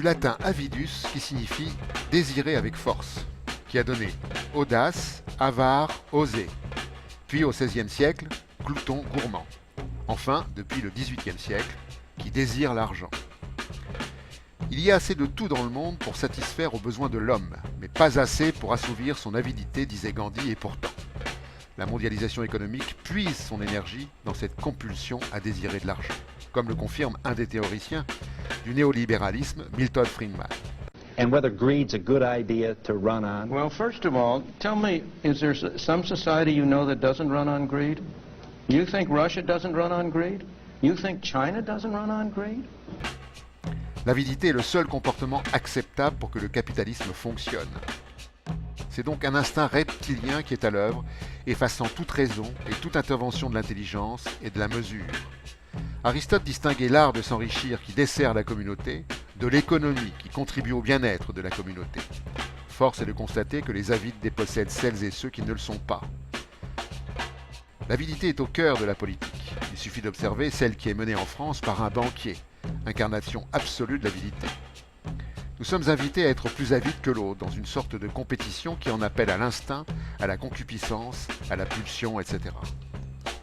latin avidus qui signifie désirer avec force, qui a donné audace, avare, oser, puis au XVIe siècle, glouton, gourmand, enfin depuis le XVIIIe siècle, qui désire l'argent. Il y a assez de tout dans le monde pour satisfaire aux besoins de l'homme, mais pas assez pour assouvir son avidité, disait Gandhi, et pourtant, la mondialisation économique puise son énergie dans cette compulsion à désirer de l'argent, comme le confirme un des théoriciens du néolibéralisme, Milton Friedman. And whether greed's a good idea to run on? Well, first of all, tell me, is there some society you know that doesn't run on greed? You think Russia doesn't run on greed? You think China doesn't run on greed? L'avidité est le seul comportement acceptable pour que le capitalisme fonctionne. C'est donc un instinct reptilien qui est à l'œuvre, effaçant toute raison et toute intervention de l'intelligence et de la mesure. Aristote distinguait l'art de s'enrichir qui dessert la communauté de l'économie qui contribue au bien-être de la communauté. Force est de constater que les avides dépossèdent celles et ceux qui ne le sont pas. L'avidité est au cœur de la politique. Il suffit d'observer celle qui est menée en France par un banquier, incarnation absolue de l'avidité. Nous sommes invités à être plus avides que l'autre dans une sorte de compétition qui en appelle à l'instinct, à la concupiscence, à la pulsion, etc.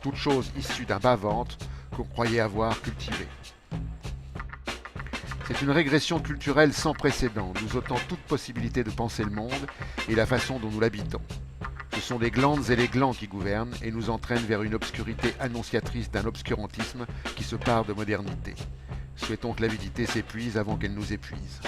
Toute chose issue d'un bas-ventre qu'on croyait avoir cultivé. C'est une régression culturelle sans précédent, nous ôtant toute possibilité de penser le monde et la façon dont nous l'habitons. Ce sont les glandes et les glands qui gouvernent et nous entraînent vers une obscurité annonciatrice d'un obscurantisme qui se pare de modernité. Souhaitons que l'avidité s'épuise avant qu'elle nous épuise.